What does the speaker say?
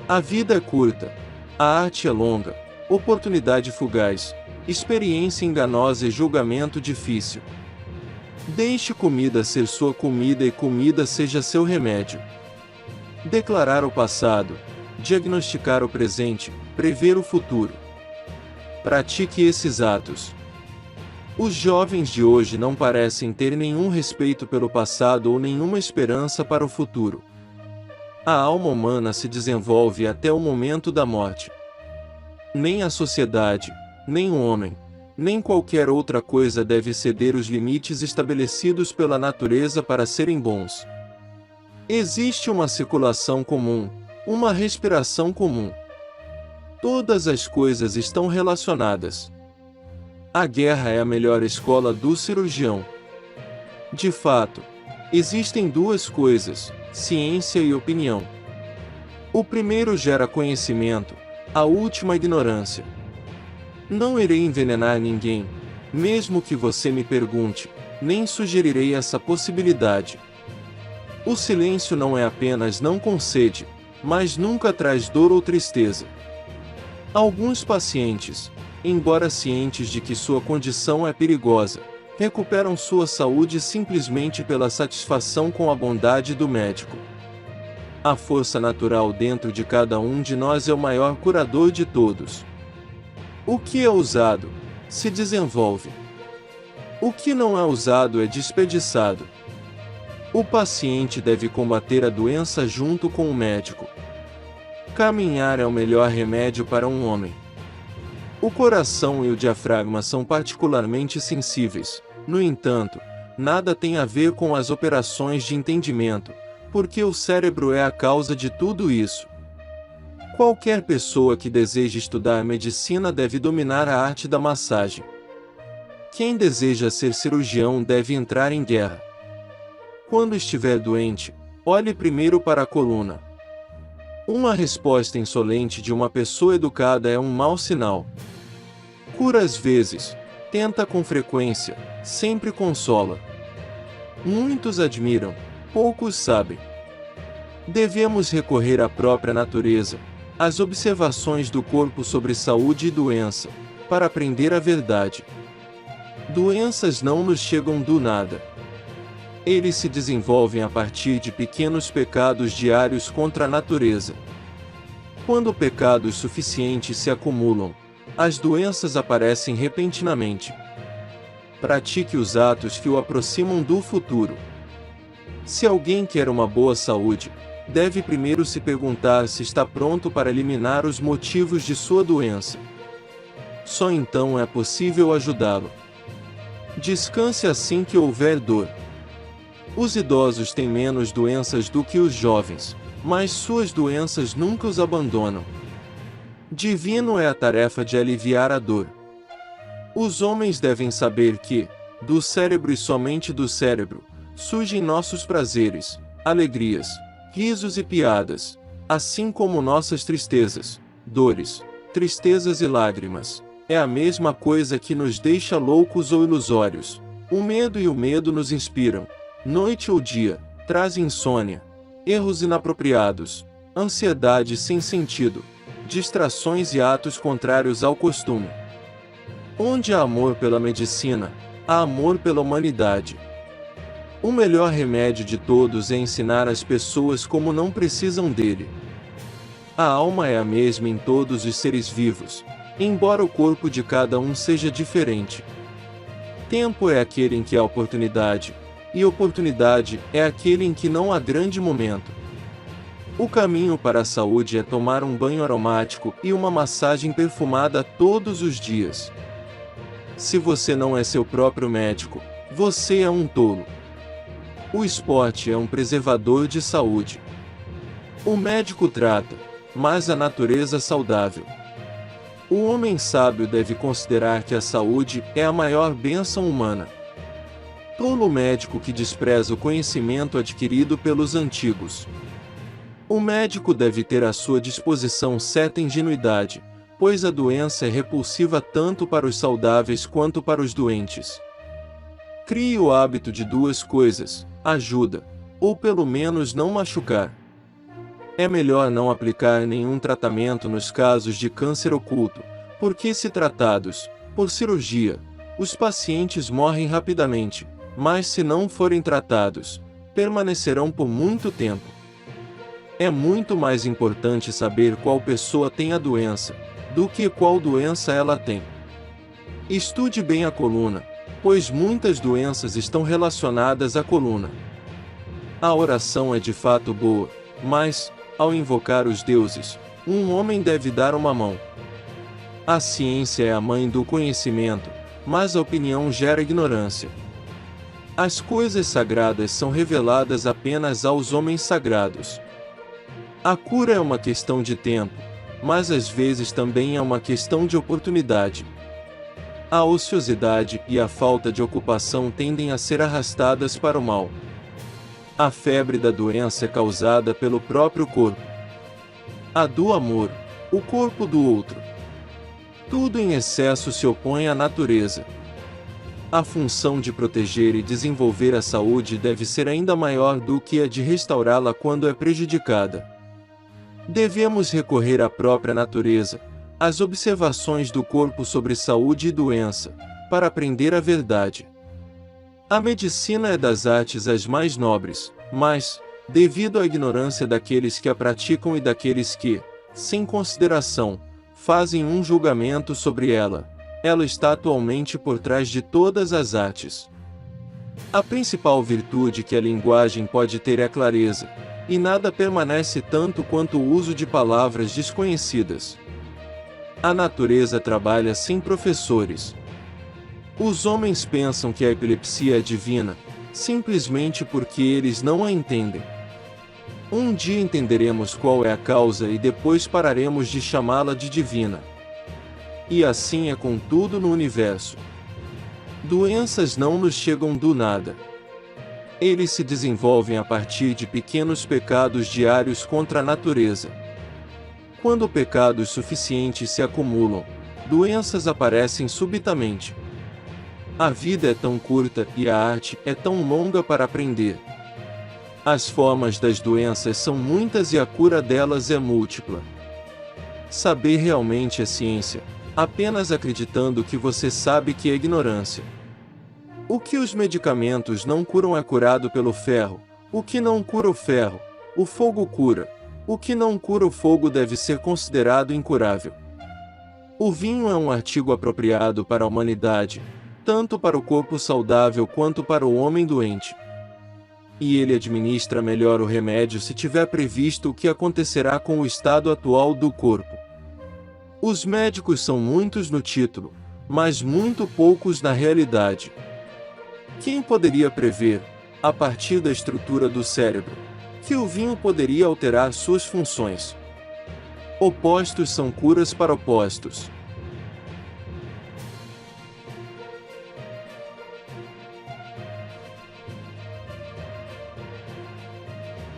A vida é curta, a arte é longa, oportunidade fugaz, experiência enganosa e julgamento difícil. Deixe comida ser sua comida e comida seja seu remédio. Declarar o passado, diagnosticar o presente, prever o futuro. Pratique esses atos. Os jovens de hoje não parecem ter nenhum respeito pelo passado ou nenhuma esperança para o futuro. A alma humana se desenvolve até o momento da morte. Nem a sociedade, nem o homem, nem qualquer outra coisa deve ceder os limites estabelecidos pela natureza para serem bons. Existe uma circulação comum, uma respiração comum. Todas as coisas estão relacionadas. A guerra é a melhor escola do cirurgião. De fato, existem duas coisas, ciência e opinião. O primeiro gera conhecimento, a última ignorância. Não irei envenenar ninguém, mesmo que você me pergunte, nem sugerirei essa possibilidade. O silêncio não é apenas não concede, mas nunca traz dor ou tristeza. Alguns pacientes, embora cientes de que sua condição é perigosa, recuperam sua saúde simplesmente pela satisfação com a bondade do médico. A força natural dentro de cada um de nós é o maior curador de todos. O que é usado, se desenvolve. O que não é usado é desperdiçado. O paciente deve combater a doença junto com o médico. Caminhar é o melhor remédio para um homem. O coração e o diafragma são particularmente sensíveis, no entanto, nada tem a ver com as operações de entendimento, porque o cérebro é a causa de tudo isso. Qualquer pessoa que deseje estudar medicina deve dominar a arte da massagem. Quem deseja ser cirurgião deve entrar em guerra. Quando estiver doente, olhe primeiro para a coluna. Uma resposta insolente de uma pessoa educada é um mau sinal. Cura às vezes, tenta com frequência, sempre consola. Muitos admiram, poucos sabem. Devemos recorrer à própria natureza, às observações do corpo sobre saúde e doença, para aprender a verdade. Doenças não nos chegam do nada. Eles se desenvolvem a partir de pequenos pecados diários contra a natureza. Quando pecados suficientes se acumulam, as doenças aparecem repentinamente. Pratique os atos que o aproximam do futuro. Se alguém quer uma boa saúde, deve primeiro se perguntar se está pronto para eliminar os motivos de sua doença. Só então é possível ajudá-lo. Descanse assim que houver dor. Os idosos têm menos doenças do que os jovens, mas suas doenças nunca os abandonam. Divino é a tarefa de aliviar a dor. Os homens devem saber que, do cérebro e somente do cérebro, surgem nossos prazeres, alegrias, risos e piadas, assim como nossas tristezas, dores, tristezas e lágrimas. É a mesma coisa que nos deixa loucos ou ilusórios. O medo e o medo nos inspiram. Noite ou dia, traz insônia, erros inapropriados, ansiedade sem sentido, distrações e atos contrários ao costume. Onde há amor pela medicina, há amor pela humanidade. O melhor remédio de todos é ensinar as pessoas como não precisam dele. A alma é a mesma em todos os seres vivos, embora o corpo de cada um seja diferente. Tempo é aquele em que há oportunidade, e oportunidade é aquele em que não há grande momento. O caminho para a saúde é tomar um banho aromático e uma massagem perfumada todos os dias. Se você não é seu próprio médico, você é um tolo. O esporte é um preservador de saúde. O médico trata, mas a natureza saudável. O homem sábio deve considerar que a saúde é a maior bênção humana. Tolo médico que despreza o conhecimento adquirido pelos antigos. O médico deve ter à sua disposição certa ingenuidade, pois a doença é repulsiva tanto para os saudáveis quanto para os doentes. Crie o hábito de duas coisas: ajuda, ou pelo menos não machucar. É melhor não aplicar nenhum tratamento nos casos de câncer oculto, porque se tratados por cirurgia, os pacientes morrem rapidamente, mas se não forem tratados, permanecerão por muito tempo. É muito mais importante saber qual pessoa tem a doença, do que qual doença ela tem. Estude bem a coluna, pois muitas doenças estão relacionadas à coluna. A oração é de fato boa, mas, ao invocar os deuses, um homem deve dar uma mão. A ciência é a mãe do conhecimento, mas a opinião gera ignorância. As coisas sagradas são reveladas apenas aos homens sagrados. A cura é uma questão de tempo, mas às vezes também é uma questão de oportunidade. A ociosidade e a falta de ocupação tendem a ser arrastadas para o mal. A febre da doença é causada pelo próprio corpo. A do amor, o corpo do outro. Tudo em excesso se opõe à natureza. A função de proteger e desenvolver a saúde deve ser ainda maior do que a de restaurá-la quando é prejudicada. Devemos recorrer à própria natureza, às observações do corpo sobre saúde e doença, para aprender a verdade. A medicina é das artes as mais nobres, mas, devido à ignorância daqueles que a praticam e daqueles que, sem consideração, fazem um julgamento sobre ela, ela está atualmente por trás de todas as artes. A principal virtude que a linguagem pode ter é a clareza, e nada permanece tanto quanto o uso de palavras desconhecidas. A natureza trabalha sem professores. Os homens pensam que a epilepsia é divina, simplesmente porque eles não a entendem. Um dia entenderemos qual é a causa e depois pararemos de chamá-la de divina. E assim é com tudo no universo. Doenças não nos chegam do nada. Eles se desenvolvem a partir de pequenos pecados diários contra a natureza. Quando pecados suficientes se acumulam, doenças aparecem subitamente. A vida é tão curta e a arte é tão longa para aprender. As formas das doenças são muitas e a cura delas é múltipla. Saber realmente é ciência, apenas acreditando que você sabe que é ignorância. O que os medicamentos não curam é curado pelo ferro, o que não cura o ferro, o fogo cura, o que não cura o fogo deve ser considerado incurável. O vinho é um artigo apropriado para a humanidade, tanto para o corpo saudável quanto para o homem doente. E ele administra melhor o remédio se tiver previsto o que acontecerá com o estado atual do corpo. Os médicos são muitos no título, mas muito poucos na realidade. Quem poderia prever, a partir da estrutura do cérebro, que o vinho poderia alterar suas funções? Opostos são curas para opostos.